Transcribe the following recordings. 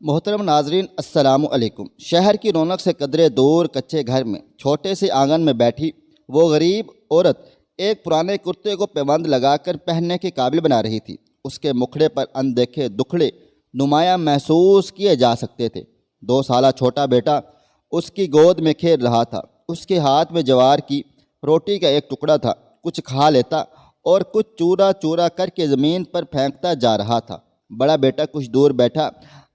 محترم ناظرین السلام علیکم۔ شہر کی رونق سے قدرے دور کچے گھر میں چھوٹے سے آنگن میں بیٹھی وہ غریب عورت ایک پرانے کرتے کو پیوند لگا کر پہننے کے قابل بنا رہی تھی۔ اس کے مکھڑے پر اندیکھے دکھڑے نمایاں محسوس کیے جا سکتے تھے۔ 2 سالہ چھوٹا بیٹا اس کی گود میں کھیل رہا تھا۔ اس کے ہاتھ میں جوار کی روٹی کا ایک ٹکڑا تھا، کچھ کھا لیتا اور کچھ چورا چورا کر کے زمین پر پھینکتا جا رہا تھا۔ بڑا بیٹا کچھ دور بیٹھا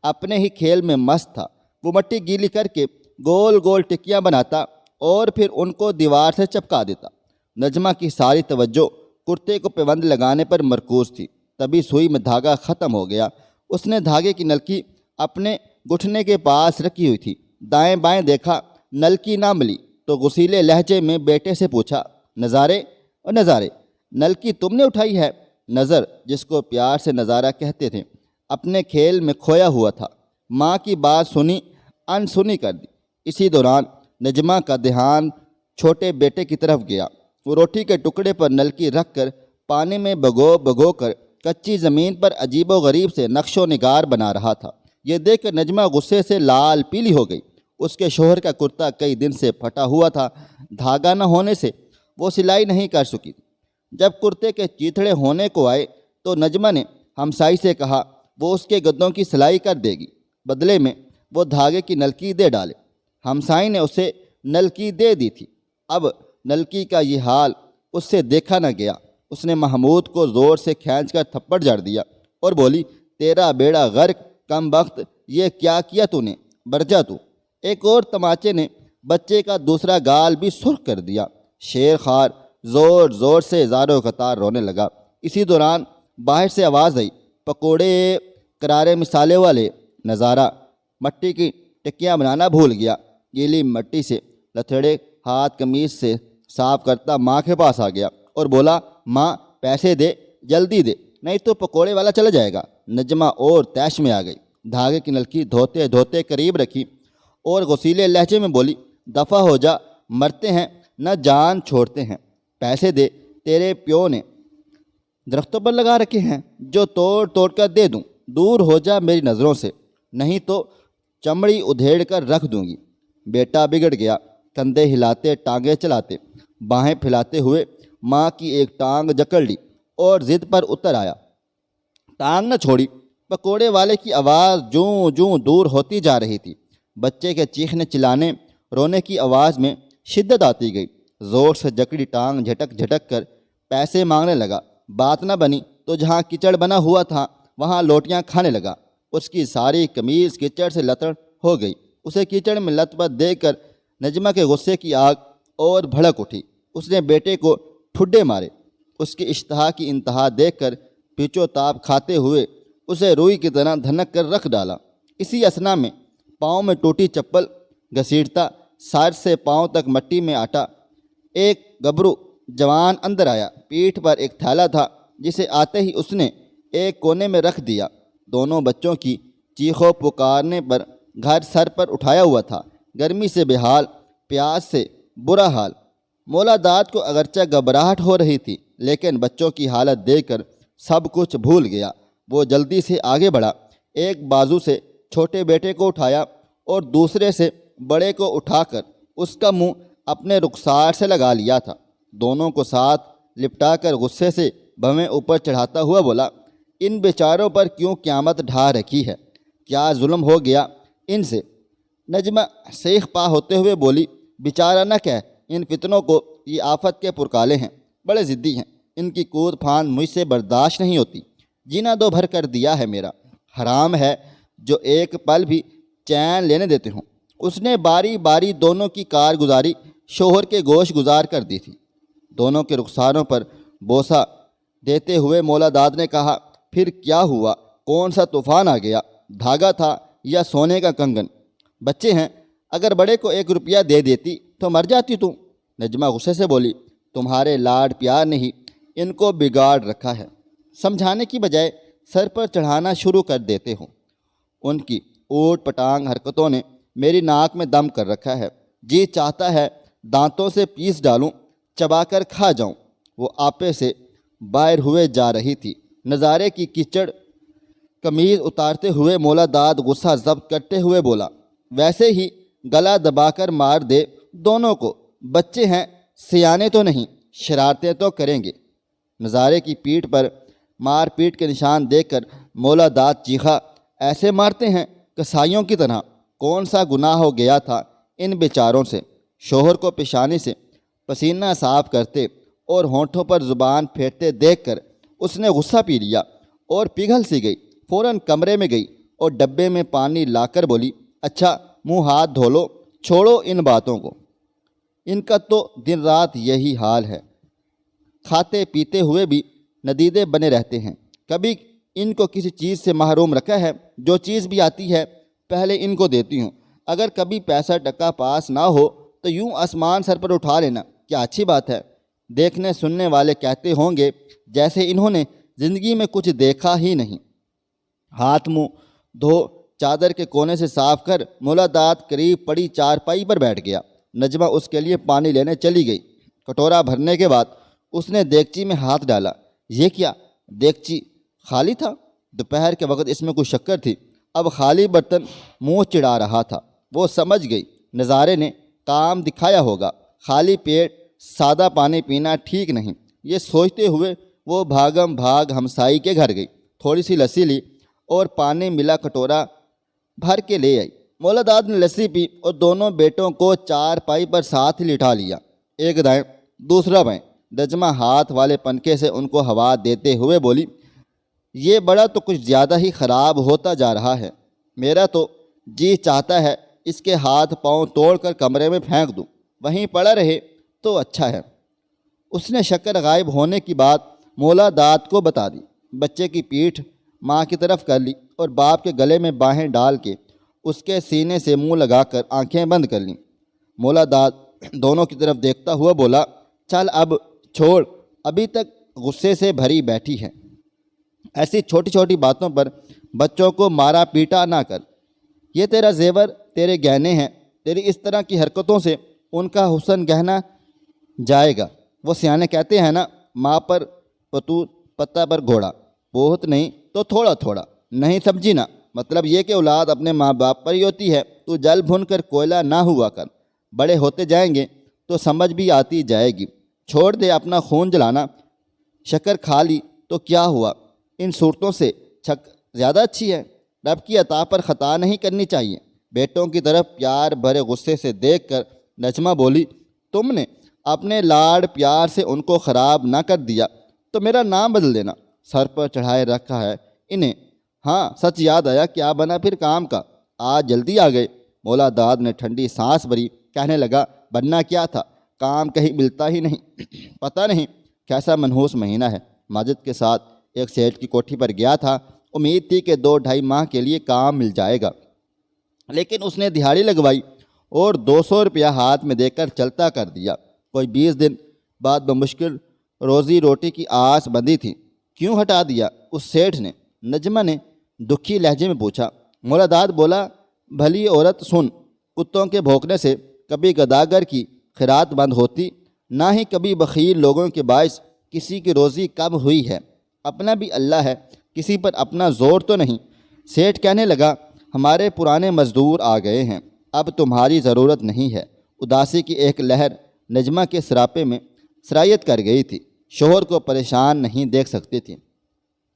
اپنے ہی کھیل میں مست تھا۔ وہ مٹی گیلی کر کے گول گول ٹکیاں بناتا اور پھر ان کو دیوار سے چپکا دیتا۔ نجمہ کی ساری توجہ کرتے کو پیوند لگانے پر مرکوز تھی۔ تبھی سوئی میں دھاگا ختم ہو گیا۔ اس نے دھاگے کی نلکی اپنے گھٹنے کے پاس رکھی ہوئی تھی۔ دائیں بائیں دیکھا، نلکی نہ ملی تو غصیلے لہجے میں بیٹے سے پوچھا، نظارے اور نظارے، نلکی تم نے اٹھائی ہے؟ نظر، جس کو پیار سے نظارہ کہتے تھے، اپنے کھیل میں کھویا ہوا تھا۔ ماں کی بات سنی انسنی کر دی۔ اسی دوران نجمہ کا دھیان چھوٹے بیٹے کی طرف گیا۔ وہ روٹی کے ٹکڑے پر نلکی رکھ کر پانی میں بھگو کر کچی زمین پر عجیب و غریب سے نقش و نگار بنا رہا تھا۔ یہ دیکھ کر نجمہ غصے سے لال پیلی ہو گئی۔ اس کے شوہر کا کرتا کئی دن سے پھٹا ہوا تھا۔ دھاگا نہ ہونے سے وہ سلائی نہیں کر سکی۔ جب کرتے کے چیتھڑے ہونے کو آئے تو نجمہ نے ہمسائی سے کہا وہ اس کے گدوں کی سلائی کر دے گی، بدلے میں وہ دھاگے کی نلکی دے ڈالے۔ ہمسائی نے اسے نلکی دے دی تھی۔ اب نلکی کا یہ حال اس سے دیکھا نہ گیا۔ اس نے محمود کو زور سے کھینچ کر تھپڑ جڑ دیا اور بولی، تیرا بیڑا غرق، کم بخت، یہ کیا کیا تو نے؟ برجا تو۔ ایک اور تماچے نے بچے کا دوسرا گال بھی سرخ کر دیا۔ شیر خوار زور زور سے زاروں قطار رونے لگا۔ اسی دوران باہر سے آواز آئی، پکوڑے کرارے مسالے والے۔ نظارہ مٹی کی ٹکیاں بنانا بھول گیا۔ گیلی مٹی سے لتھڑے ہاتھ قمیص سے صاف کرتا ماں کے پاس آ گیا اور بولا، ماں پیسے دے، جلدی دے، نہیں تو پکوڑے والا چلا جائے گا۔ نجمہ اور تیش میں آ گئی۔ دھاگے کی نلکی دھوتے دھوتے قریب رکھی اور غصیلے لہجے میں بولی، دفع ہو جا، مرتے ہیں نہ جان چھوڑتے ہیں۔ پیسے دے، تیرے پیو نے درختوں پر لگا رکھے ہیں جو توڑ توڑ کر دے دوں۔ دور ہو جا میری نظروں سے، نہیں تو چمڑی ادھیڑ کر رکھ دوں گی۔ بیٹا بگڑ گیا۔ کندھے ہلاتے، ٹانگیں چلاتے، باہیں پھیلاتے ہوئے ماں کی ایک ٹانگ جکڑ لی اور ضد پر اتر آیا۔ ٹانگ نہ چھوڑی۔ پکوڑے والے کی آواز جوں جوں دور ہوتی جا رہی تھی۔ بچے کے چیخنے چلانے رونے کی آواز میں شدت آتی گئی۔ زور سے جکڑی ٹانگ جھٹک جھٹک کر پیسے مانگنے لگا۔ بات نہ بنی تو جہاں کیچڑ بنا ہوا تھا وہاں لوٹیاں کھانے لگا۔ اس کی ساری قمیض کیچڑ سے لتڑ ہو گئی۔ اسے کیچڑ میں لت پت دیکھ کر نجمہ کے غصے کی آگ اور بھڑک اٹھی۔ اس نے بیٹے کو ٹھڈے مارے۔ اس کی اشتہا کی انتہا دیکھ کر پیچو تاب کھاتے ہوئے اسے روئی کی طرح دھنک کر رکھ ڈالا۔ اسی اثنا میں پاؤں میں ٹوٹی چپل گھسیٹتا سر سے پاؤں تک مٹی میں آٹا ایک گبرو جوان اندر آیا۔ پیٹھ پر ایک تھیلا تھا جسے آتے ہی اس نے ایک کونے میں رکھ دیا۔ دونوں بچوں کی چیخو پکارنے پر گھر سر پر اٹھایا ہوا تھا۔ گرمی سے بےحال، پیاس سے برا حال۔ مولا داد کو اگرچہ گھبراہٹ ہو رہی تھی لیکن بچوں کی حالت دیکھ کر سب کچھ بھول گیا۔ وہ جلدی سے آگے بڑھا، ایک بازو سے چھوٹے بیٹے کو اٹھایا اور دوسرے سے بڑے کو اٹھا کر اس کا منہ اپنے رخسار سے لگا لیا تھا۔ دونوں کو ساتھ لپٹا کر غصے سے بھویں اوپر چڑھاتا ہوا بولا، ان بیچاروں پر کیوں قیامت ڈھا رکھی ہے؟ کیا ظلم ہو گیا ان سے؟ نجمہ سیخ پا ہوتے ہوئے بولی، بیچارہ نہ کہہ، ان فتنوں کو یہ آفت کے پرکالے ہیں، بڑے ضدی ہیں، ان کی کود پھاند مجھ سے برداشت نہیں ہوتی۔ جینا دو بھر کر دیا ہے میرا، حرام ہے جو ایک پل بھی چین لینے دیتے ہوں۔ اس نے باری باری دونوں کی کارگزاری شوہر کے گوش گزار کر دی تھی۔ دونوں کے رخساروں پر بوسہ دیتے ہوئے مولا داد نے کہا، پھر کیا ہوا؟ کون سا طوفان آ گیا؟ دھاگا تھا یا سونے کا کنگن؟ بچے ہیں، اگر بڑے کو 1 روپیہ دے دیتی تو مر جاتی تو؟ نجمہ غصے سے بولی، تمہارے لاڈ پیار نے ہی ان کو بگاڑ رکھا ہے، سمجھانے کی بجائے سر پر چڑھانا شروع کر دیتے ہو۔ ان کی اوٹ پٹانگ حرکتوں نے میری ناک میں دم کر رکھا ہے۔ جی چاہتا ہے دانتوں سے پیس ڈالوں، چبا کر کھا جاؤں۔ وہ آپے سے باہر ہوئے جا رہی تھی۔ نظارے کی کیچڑ قمیض اتارتے ہوئے مولا داد غصہ ضبط کرتے ہوئے بولا، ویسے ہی گلا دبا کر مار دے دونوں کو، بچے ہیں، سیانے تو نہیں، شرارتیں تو کریں گے۔ نظارے کی پیٹھ پر مار پیٹ کے نشان دیکھ کر مولا داد چیخا، ایسے مارتے ہیں کسائیوں کی طرح؟ کون سا گناہ ہو گیا تھا ان بیچاروں سے؟ شوہر کو پیشانی سے پسینہ صاف کرتے اور ہونٹوں پر زبان پھیرتے دیکھ کر اس نے غصہ پی لیا اور پگھل سی گئی۔ فوراً کمرے میں گئی اور ڈبے میں پانی لا کر بولی، اچھا منہ ہاتھ دھو لو، چھوڑو ان باتوں کو، ان کا تو دن رات یہی حال ہے، کھاتے پیتے ہوئے بھی ندیدے بنے رہتے ہیں۔ کبھی ان کو کسی چیز سے محروم رکھا ہے؟ جو چیز بھی آتی ہے پہلے ان کو دیتی ہوں، اگر کبھی پیسہ ٹکا پاس نہ ہو تو یوں آسمان سر پر اٹھا لینا، کیا اچھی بات ہے؟ دیکھنے سننے والے کہتے ہوں گے جیسے انہوں نے زندگی میں کچھ دیکھا ہی نہیں۔ ہاتھ منہ دھو چادر کے کونے سے صاف کر مولا داد قریب پڑی چارپائی پر بیٹھ گیا۔ نجمہ اس کے لیے پانی لینے چلی گئی۔ کٹورا بھرنے کے بعد اس نے دیگچی میں ہاتھ ڈالا۔ یہ کیا؟ دیگچی خالی تھا؟ دوپہر کے وقت اس میں کچھ شکر تھی، اب خالی برتن منہ چڑھا رہا تھا۔ وہ سمجھ گئی نظارے نے کام دکھایا ہوگا، خالی پیٹ سادہ پانی پینا ٹھیک نہیں۔ یہ سوچتے ہوئے وہ بھاگم بھاگ ہمسائی کے گھر گئی، تھوڑی سی لسی لی اور پانی ملا کٹورا بھر کے لے آئی۔ مولا داد نے لسی پی اور دونوں بیٹوں کو چارپائی پر ساتھ لٹا لیا، ایک دائیں دوسرا بائیں۔ نجمہ ہاتھ والے پنکھے سے ان کو ہوا دیتے ہوئے بولی، یہ بڑا تو کچھ زیادہ ہی خراب ہوتا جا رہا ہے، میرا تو جی چاہتا ہے اس کے ہاتھ پاؤں توڑ کر کمرے میں پھینک دوں، وہیں پڑا رہے تو اچھا ہے۔ اس نے شکر غائب ہونے کی بات مولا داد کو بتا دی، بچے کی پیٹھ ماں کی طرف کر لی اور باپ کے گلے میں باہیں ڈال کے اس کے سینے سے منہ لگا کر آنکھیں بند کر لیں۔ مولا داد دونوں کی طرف دیکھتا ہوا بولا، چل اب چھوڑ، ابھی تک غصے سے بھری بیٹھی ہے، ایسی چھوٹی چھوٹی باتوں پر بچوں کو مارا پیٹا نہ کر۔ یہ تیرا زیور، تیرے گہنے ہیں، تیری اس طرح کی حرکتوں سے ان کا حسن گہنا جائے گا۔ وہ سیانے کہتے ہیں نا، ماں پر پتہ پر گھوڑا، بہت نہیں تو تھوڑا تھوڑا، نہیں سمجھی نا؟ مطلب یہ کہ اولاد اپنے ماں باپ پر ہی ہوتی ہے، تو جل بھن کر کوئلہ نہ ہوا کر، بڑے ہوتے جائیں گے تو سمجھ بھی آتی جائے گی۔ چھوڑ دے اپنا خون جلانا، شکر کھا لی تو کیا ہوا، ان صورتوں سے چھک زیادہ اچھی ہے۔ رب کی عطا پر خطا نہیں کرنی چاہیے۔ بیٹوں کی طرف پیار بھرے غصے سے دیکھ کر نجمہ بولی، تم نے اپنے لاڑ پیار سے ان کو خراب نہ کر دیا تو میرا نام بدل دینا، سر پر چڑھائے رکھا ہے انہیں۔ ہاں سچ یاد آیا، کیا بنا پھر کام کا؟ آج جلدی آ گئے۔ مولا داد نے ٹھنڈی سانس بھری، کہنے لگا، بننا کیا تھا، کام کہیں ملتا ہی نہیں، پتہ نہیں کیسا منحوس مہینہ ہے۔ ماجد کے ساتھ ایک سیٹ کی کوٹھی پر گیا تھا، امید تھی کہ 2-2.5 ماہ کے لیے کام مل جائے گا، لیکن اس نے دہاڑی لگوائی اور 200 روپیہ ہاتھ میں دے کر چلتا کر دیا۔ کوئی 20 دن بعد بمشکل روزی روٹی کی آس بندھی تھی، کیوں ہٹا دیا اس سیٹھ نے؟ نجمہ نے دکھی لہجے میں پوچھا۔ مولا داد بولا، بھلی عورت سن، کتوں کے بھونکنے سے کبھی گداگر کی خیرات بند ہوتی، نہ ہی کبھی بخیل لوگوں کے باعث کسی کی روزی کم ہوئی ہے، اپنا بھی اللہ ہے، کسی پر اپنا زور تو نہیں۔ سیٹھ کہنے لگا، ہمارے پرانے مزدور آ گئے ہیں، اب تمہاری ضرورت نہیں ہے۔ اداسی کی ایک لہر نجمہ کے سراپے میں سرایت کر گئی تھی، شوہر کو پریشان نہیں دیکھ سکتی تھی۔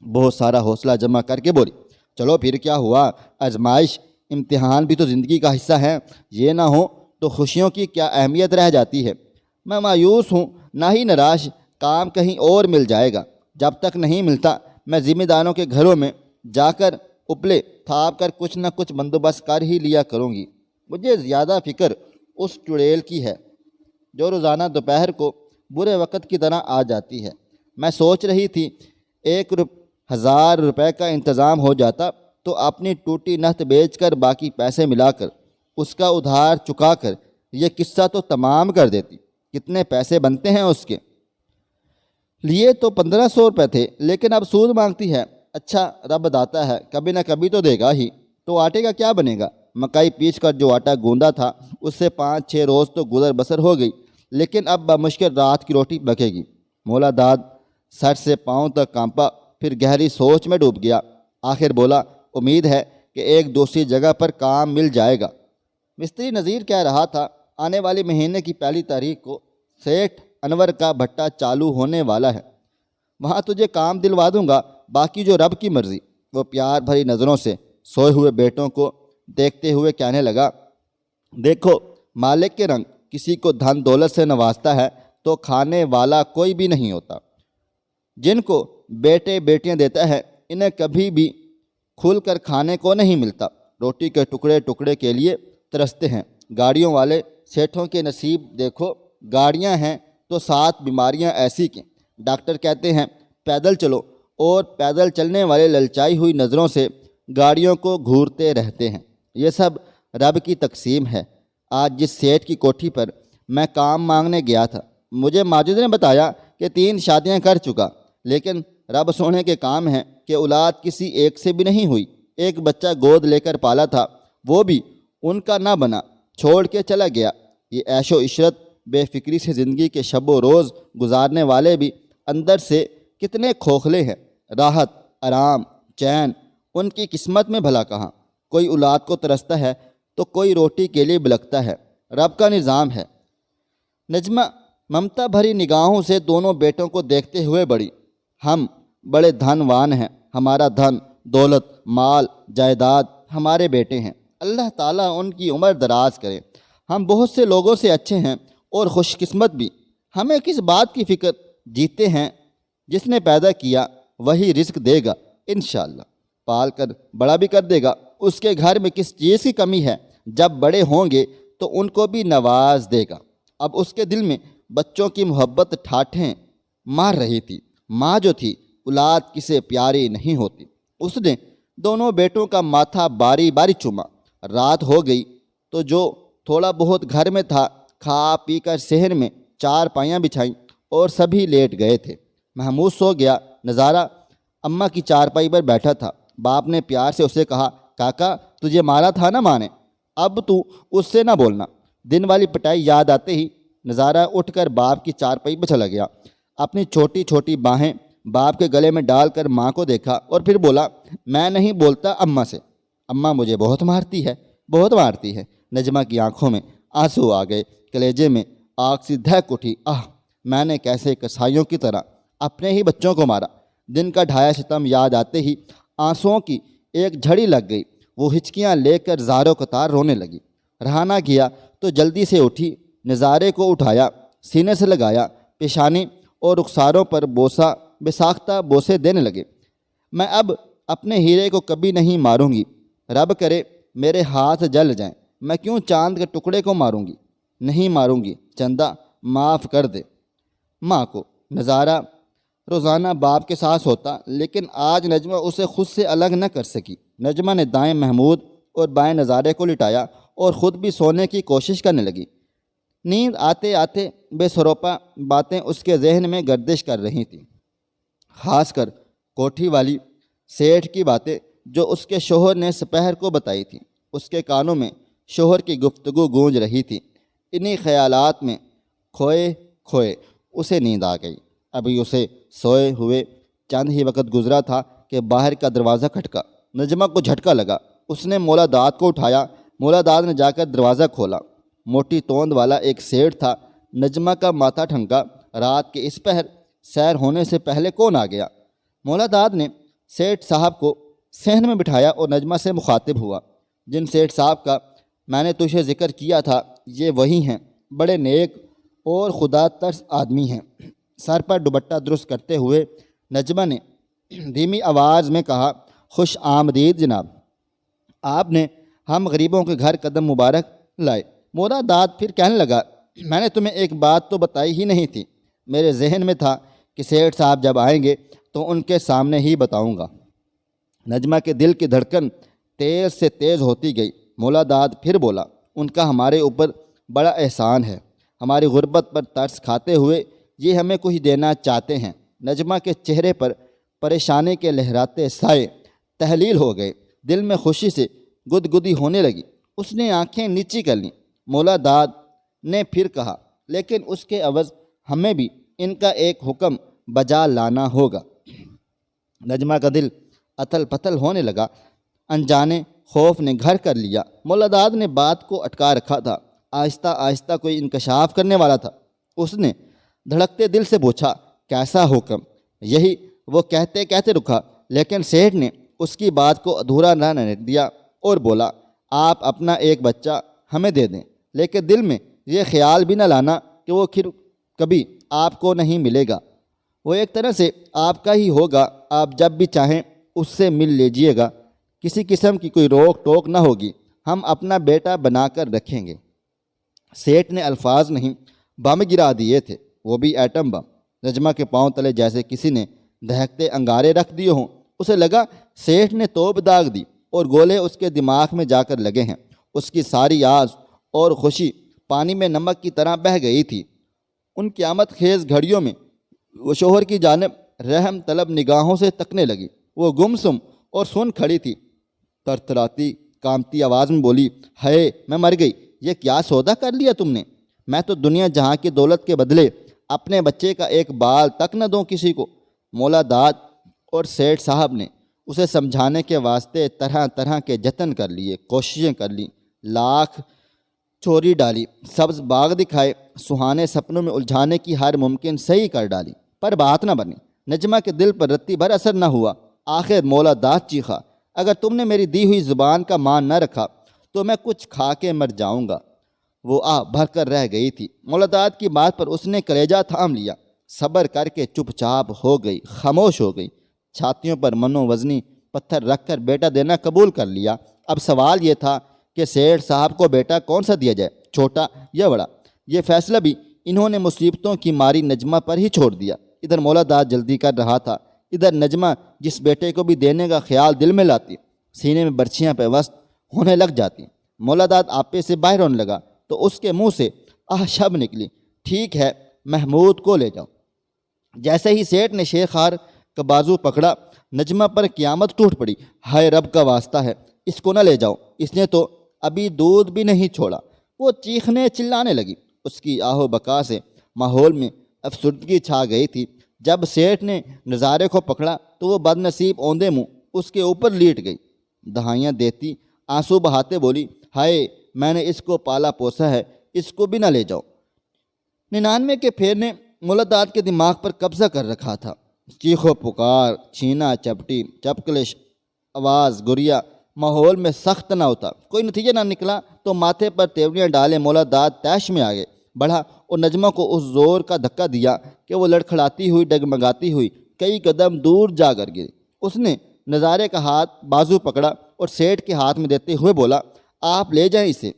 بہت سارا حوصلہ جمع کر کے بولی، چلو پھر کیا ہوا، آزمائش امتحان بھی تو زندگی کا حصہ ہے، یہ نہ ہو تو خوشیوں کی کیا اہمیت رہ جاتی ہے۔ میں مایوس ہوں، نہ ہی نراش، کام کہیں اور مل جائے گا، جب تک نہیں ملتا میں ذمہ داروں کے گھروں میں جا کر اپلے تھاپ کر کچھ نہ کچھ بندوبست کر ہی لیا کروں گی۔ مجھے زیادہ فکر اس چڑیل کی ہے جو روزانہ دوپہر کو برے وقت کی طرح آ جاتی ہے۔ میں سوچ رہی تھی 1000 روپے کا انتظام ہو جاتا تو اپنی ٹوٹی نہت بیچ کر باقی پیسے ملا کر اس کا ادھار چکا کر یہ قصہ تو تمام کر دیتی۔ کتنے پیسے بنتے ہیں اس کے لیے؟ تو 1500 روپے تھے، لیکن اب سود مانگتی ہے۔ اچھا رب داتا ہے، کبھی نہ کبھی تو دے گا ہی۔ تو آٹے کا کیا بنے گا؟ مکئی پیس کر جو آٹا گوندا تھا اس سے 5-6 روز تو گزر بسر ہو گئی، لیکن اب بمشکل رات کی روٹی پکے گی۔ مولا داد سر سے پاؤں تک کانپا، پھر گہری سوچ میں ڈوب گیا۔ آخر بولا امید ہے کہ ایک دوسری جگہ پر کام مل جائے گا۔ مستری نذیر کہہ رہا تھا آنے والے مہینے کی 1 تاریخ کو سیٹھ انور کا بھٹا چالو ہونے والا ہے، وہاں تجھے کام دلوا دوں گا، باقی جو رب کی مرضی۔ وہ پیار بھری نظروں سے سوئے ہوئے بیٹوں کو دیکھتے ہوئے کہنے لگا، دیکھو مالک کے رنگ کسی کو دھن دولت سے نوازتا ہے تو کھانے والا کوئی بھی نہیں ہوتا۔ جن کو بیٹے بیٹیاں دیتا ہے انہیں کبھی بھی کھل کر کھانے کو نہیں ملتا، روٹی کے ٹکڑے ٹکڑے کے لیے ترستے ہیں۔ گاڑیوں والے سیٹھوں کے نصیب دیکھو، گاڑیاں ہیں تو 7 بیماریاں ایسی کہ ڈاکٹر کہتے ہیں پیدل چلو، اور پیدل چلنے والے للچائی ہوئی نظروں سے گاڑیوں کو گھورتے رہتے ہیں۔ یہ سب رب کی تقسیم ہے۔ آج جس سیٹھ کی کوٹھی پر میں کام مانگنے گیا تھا، مجھے ماجد نے بتایا کہ 3 شادیاں کر چکا، لیکن رب سونے کے کام ہیں کہ اولاد کسی ایک سے بھی نہیں ہوئی۔ ایک بچہ گود لے کر پالا تھا، وہ بھی ان کا نہ بنا، چھوڑ کے چلا گیا۔ یہ عیش و عشرت بے فکری سے زندگی کے شب و روز گزارنے والے بھی اندر سے کتنے کھوکھلے ہیں۔ راحت، آرام، چین ان کی قسمت میں بھلا کہاں۔ کوئی اولاد کو ترستا ہے تو کوئی روٹی کے لیے بلکتا ہے۔ رب کا نظام ہے۔ نجمہ ممتا بھری نگاہوں سے دونوں بیٹوں کو دیکھتے ہوئے بڑی، ہم بڑے دھنوان ہیں، ہمارا دھن دولت مال جائیداد ہمارے بیٹے ہیں، اللہ تعالیٰ ان کی عمر دراز کرے۔ ہم بہت سے لوگوں سے اچھے ہیں اور خوش قسمت بھی، ہمیں کس بات کی فکر، جیتے ہیں جس نے پیدا کیا وہی رزق دے گا انشاءاللہ، پال کر بڑا بھی کر دے گا۔ اس کے گھر میں کس چیز کی کمی ہے، جب بڑے ہوں گے تو ان کو بھی نواز دے گا۔ اب اس کے دل میں بچوں کی محبت ٹھاٹھیں مار رہی تھی۔ ماں جو تھی اولاد کسے پیاری نہیں ہوتی۔ اس نے دونوں بیٹوں کا ماتھا باری باری چوما۔ رات ہو گئی تو جو تھوڑا بہت گھر میں تھا کھا پی کر صحن میں 4 پائیاں بچھائیں اور سبھی لیٹ گئے تھے۔ محمود سو گیا۔ نظارہ اماں کی 4 پائی پر بیٹھا تھا۔ باپ نے پیار سے اسے کہا، کاکا تجھے مارا تھا نا ماں نے، اب تو اس سے نہ بولنا۔ دن والی پٹائی یاد آتے ہی نظارہ اٹھ کر باپ کی 4 پائی پر چلا گیا۔ اپنی چھوٹی چھوٹی باہیں باپ کے گلے میں ڈال کر ماں کو دیکھا اور پھر بولا، میں نہیں بولتا اماں سے، اماں مجھے بہت مارتی ہے، بہت مارتی ہے۔ نجمہ کی آنکھوں میں آنسو آ گئے، کلیجے میں آگ سی دھک اٹھی۔ میں نے کیسے کسائیوں کی طرح اپنے ہی بچوں کو مارا۔ دن کا ڈھایا ستم یاد آتے ہی آنسوؤں کی ایک جھڑی لگ گئی۔ وہ ہچکیاں لے کر زاروں قطار رونے لگی۔ رہا نہ گیا تو جلدی سے اٹھی، نظارے کو اٹھایا، سینے سے لگایا، پیشانی اور رخساروں پر بوسہ بے ساختہ بوسے دینے لگے۔ میں اب اپنے ہیرے کو کبھی نہیں ماروں گی، رب کرے میرے ہاتھ جل جائیں، میں کیوں چاند کے ٹکڑے کو ماروں گی، نہیں ماروں گی، چندہ معاف کر دے ماں کو۔ نظارہ روزانہ باپ کے ساتھ ہوتا، لیکن آج نجمہ اسے خود سے الگ نہ کر سکی۔ نجمہ نے دائیں محمود اور بائیں نظارے کو لٹایا اور خود بھی سونے کی کوشش کرنے لگی۔ نیند آتے آتے بے سروپا باتیں اس کے ذہن میں گردش کر رہی تھیں، خاص کر کوٹھی والی سیٹھ کی باتیں جو اس کے شوہر نے سپہر کو بتائی تھیں۔ اس کے کانوں میں شوہر کی گفتگو گونج رہی تھی۔ انہی خیالات میں کھوئے کھوئے اسے نیند آ گئی۔ ابھی اسے سوئے ہوئے چند ہی وقت گزرا تھا کہ باہر کا دروازہ کھٹکا۔ نجمہ کو جھٹکا لگا۔ اس نے مولا داد کو اٹھایا۔ مولا داد نے جا کر دروازہ کھولا۔ موٹی توند والا ایک سیٹھ تھا۔ نجمہ کا ماتھا ٹھنکا، رات کے اس پہر سیر ہونے سے پہلے کون آ گیا؟ مولا داد نے سیٹھ صاحب کو صحن میں بٹھایا اور نجمہ سے مخاطب ہوا، جن سیٹھ صاحب کا میں نے تجھے ذکر کیا تھا یہ وہی ہیں، بڑے نیک اور خدا ترس آدمی ہیں۔ سر پر دوپٹہ درست کرتے ہوئے نجمہ نے دھیمی آواز میں کہا، خوش آمدید جناب، آپ نے ہم غریبوں کے گھر قدم مبارک لائے۔ مولا داد پھر کہنے لگا، میں نے تمہیں ایک بات تو بتائی ہی نہیں تھی، میرے ذہن میں تھا کہ سیٹھ صاحب جب آئیں گے تو ان کے سامنے ہی بتاؤں گا۔ نجمہ کے دل کی دھڑکن تیز سے تیز ہوتی گئی۔ مولا داد پھر بولا، ان کا ہمارے اوپر بڑا احسان ہے، ہماری غربت پر ترس کھاتے ہوئے یہ ہمیں کچھ دینا چاہتے ہیں۔ نجمہ کے چہرے پر پریشانی کے لہراتے سائے تحلیل ہو گئے، دل میں خوشی سے گدگدی ہونے لگی۔ اس نے آنکھیں نیچی کر لیں۔ مولا داد نے پھر کہا، لیکن اس کے عوض ہمیں بھی ان کا ایک حکم بجا لانا ہوگا۔ نجمہ کا دل اتل پتل ہونے لگا۔ انجانے خوف نے گھر کر لیا۔ مولا داد نے بات کو اٹکا رکھا تھا، آہستہ آہستہ کوئی انکشاف کرنے والا تھا۔ اس نے دھڑکتے دل سے پوچھا، کیسا حکم؟ یہی وہ کہتے کہتے رکا، لیکن سیٹھ نے اس کی بات کو ادھورا نہ رہنے دیا اور بولا، آپ اپنا ایک بچہ ہمیں دے دیں، لیکن دل میں یہ خیال بھی نہ لانا کہ وہ پھر کبھی آپ کو نہیں ملے گا۔ وہ ایک طرح سے آپ کا ہی ہوگا، آپ جب بھی چاہیں اس سے مل لیجئے گا، کسی قسم کی کوئی روک ٹوک نہ ہوگی، ہم اپنا بیٹا بنا کر رکھیں گے۔ سیٹھ نے الفاظ نہیں، بم گرا دیے تھے، وہ بھی ایٹم بم۔ نجمہ کے پاؤں تلے جیسے کسی نے دہکتے انگارے رکھ دیے ہوں۔ اسے لگا سیٹھ نے توپ داغ دی اور گولے اس کے دماغ میں جا کر لگے ہیں۔ اس کی ساری آز اور خوشی پانی میں نمک کی طرح بہہ گئی تھی۔ ان قیامت خیز گھڑیوں میں وہ شوہر کی جانب رحم طلب نگاہوں سے تکنے لگی۔ وہ گمسم اور سن کھڑی تھی، ترتراتی کامتی آواز میں بولی، ہے میں مر گئی، یہ کیا سودا کر لیا تم نے؟ میں تو دنیا جہاں کی دولت کے بدلے اپنے بچے کا ایک بال تک نہ دوں کسی کو۔ مولا داد اور سیٹھ صاحب نے اسے سمجھانے کے واسطے طرح طرح کے جتن کر لیے، کوششیں کر لیں، لاکھ چوری ڈالی، سبز باغ دکھائے، سہانے سپنوں میں الجھانے کی ہر ممکن صحیح کر ڈالی، پر بات نہ بنی۔ نجمہ کے دل پر رتی بھر اثر نہ ہوا۔ آخر مولا داد چیخا، اگر تم نے میری دی ہوئی زبان کا مان نہ رکھا تو میں کچھ کھا کے مر جاؤں گا۔ وہ آہ بھر کر رہ گئی تھی۔ مولا داد کی بات پر اس نے کلیجہ تھام لیا، صبر کر کے چپ چاپ ہو گئی، خاموش ہو گئی۔ چھاتیوں پر منو وزنی پتھر رکھ کر بیٹا دینا قبول کر لیا۔ اب سوال یہ تھا کہ سیٹھ صاحب کو بیٹا کون سا دیا جائے، چھوٹا یا بڑا؟ یہ فیصلہ بھی انہوں نے مصیبتوں کی ماری نجمہ پر ہی چھوڑ دیا۔ ادھر مولا داد جلدی کر رہا تھا، ادھر نجمہ جس بیٹے کو بھی دینے کا خیال دل میں لاتی، سینے میں برچھیاں پیوست ہونے لگ جاتی۔ مولا داد آپے سے باہر ہونے لگا تو اس کے منہ سے آہ شب نکلی، ٹھیک ہے، محمود کو لے جاؤ۔ جیسے ہی سیٹھ نے شیر خار کا بازو پکڑا، نجمہ پر قیامت ٹوٹ پڑی۔ ہائے رب کا واسطہ ہے، اس کو نہ لے جاؤ، اس نے تو ابھی دودھ بھی نہیں چھوڑا۔ وہ چیخنے چلانے لگی۔ اس کی آہو بکا سے ماحول میں افسردگی چھا گئی تھی۔ جب سیٹھ نے نظارے کو پکڑا تو وہ بد نصیب اوندے منہ اس کے اوپر لیٹ گئی، دہائیاں دیتی آنسو بہاتے بولی، ہائے میں نے اس کو پالا پوسا ہے، اس کو بھی نہ لے جاؤ۔ 99 کے پھیر نے مولا داد کے دماغ پر قبضہ کر رکھا تھا۔ چیخو پکار، چھینا چپٹی، چپکلش، آواز گریا، ماحول میں سخت نہ ہوتا، کوئی نتیجہ نہ نکلا تو ماتھے پر تیوریاں ڈالے مولا داد تیش میں آگے بڑھا اور نجمہ کو اس زور کا دھکا دیا کہ وہ لڑکھڑاتی ہوئی ڈگمگاتی ہوئی کئی قدم دور جا کر گری۔ اس نے نظارے کا ہاتھ بازو پکڑا اور سیٹھ کے ہاتھ میں دیتے ہوئے بولا، آپ لے جائیں اسے،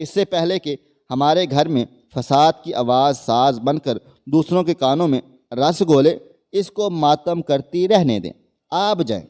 اس سے پہلے کہ ہمارے گھر میں فساد کی آواز ساز بن کر دوسروں کے کانوں میں رس گھولے، اس کو ماتم کرتی رہنے دیں، آپ جائیں۔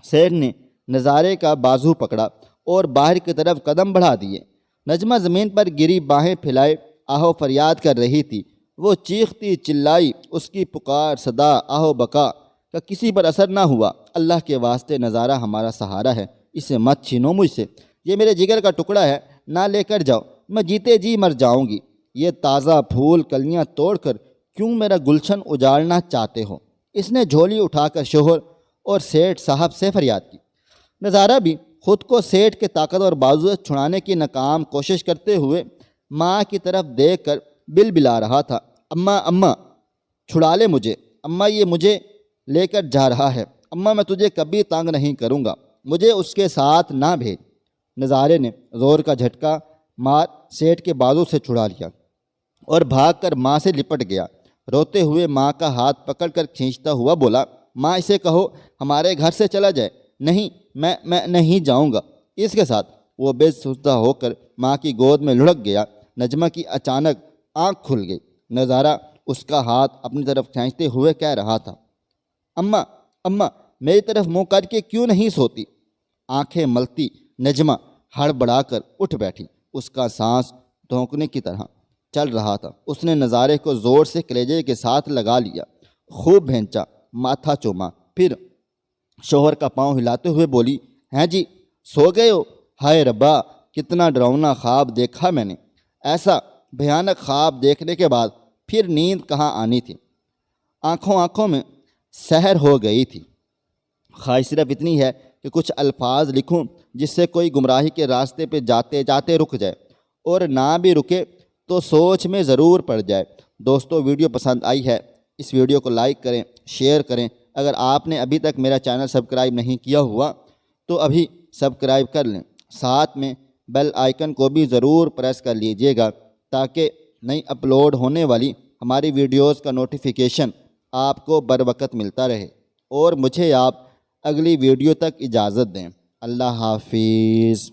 سیٹھ نے نظارے کا بازو پکڑا اور باہر کی طرف قدم بڑھا دیے۔ نجمہ زمین پر گری باہیں پھیلائے آہو فریاد کر رہی تھی۔ وہ چیختی چلائی، اس کی پکار صدا آہو بکا کا کسی پر اثر نہ ہوا۔ اللہ کے واسطے نظارہ ہمارا سہارا ہے، اسے مت چھینو مجھ سے، یہ میرے جگر کا ٹکڑا ہے، نہ لے کر جاؤ، میں جیتے جی مر جاؤں گی۔ یہ تازہ پھول کلیاں توڑ کر کیوں میرا گلشن اجاڑنا چاہتے ہو؟ اس نے جھولی اٹھا کر شوہر اور سیٹھ صاحب سے فریاد کی۔ نظارہ بھی خود کو سیٹھ کے طاقتور بازو سے چھڑانے کی ناکام کوشش کرتے ہوئے ماں کی طرف دیکھ کر بل بلا رہا تھا، اماں اماں چھڑا لے مجھے، اماں یہ مجھے لے کر جا رہا ہے، اماں میں تجھے کبھی تنگ نہیں کروں گا، مجھے اس کے ساتھ نہ بھیج۔ نظارے نے زور کا جھٹکا مار سیٹھ کے بازو سے چھڑا لیا اور بھاگ کر ماں سے لپٹ گیا۔ روتے ہوئے ماں کا ہاتھ پکڑ کر کھینچتا ہوا بولا، ماں اسے کہو ہمارے گھر سے چلا جائے۔ نہیں، میں نہیں جاؤں گا اس کے ساتھ۔ وہ بے سدھا ہو کر ماں کی گود میں لڑک گیا۔ نجمہ کی اچانک آنکھ کھل گئی۔ نظارہ اس کا ہاتھ اپنی طرف کھینچتے ہوئے کہہ رہا تھا، اماں اماں میری طرف منہ کر کے کیوں نہیں سوتی؟ آنکھیں ملتی نجمہ ہڑبڑا کر اٹھ بیٹھی۔ اس کا سانس دھونکنے کی طرح چل رہا تھا۔ اس نے نظارے کو زور سے کلیجے کے ساتھ لگا لیا، خوب بھینچا، ماتھا چوما، پھر شوہر کا پاؤں ہلاتے ہوئے بولی، ہیں جی سو گئے ہو؟ ہائے ربا کتنا ڈراؤنا خواب دیکھا میں نے۔ ایسا بھیانک خواب دیکھنے کے بعد پھر نیند کہاں آنی تھی؟ آنکھوں میں سحر ہو گئی تھی۔ خواہش صرف اتنی ہے کہ کچھ الفاظ لکھوں جس سے کوئی گمراہی کے راستے پہ جاتے جاتے رک جائے، اور نہ بھی رکے تو سوچ میں ضرور پڑ جائے۔ دوستو، ویڈیو پسند آئی ہے اس ویڈیو کو لائک کریں، شیئر کریں۔ اگر آپ نے ابھی تک میرا چینل سبسکرائب نہیں کیا ہوا تو ابھی سبسکرائب کر لیں، ساتھ میں بیل آئیکن کو بھی ضرور پریس کر لیجئے گا تاکہ نئی اپلوڈ ہونے والی ہماری ویڈیوز کا نوٹیفیکیشن آپ کو بر وقت ملتا رہے۔ اور مجھے آپ اگلی ویڈیو تک اجازت دیں۔ اللہ حافظ۔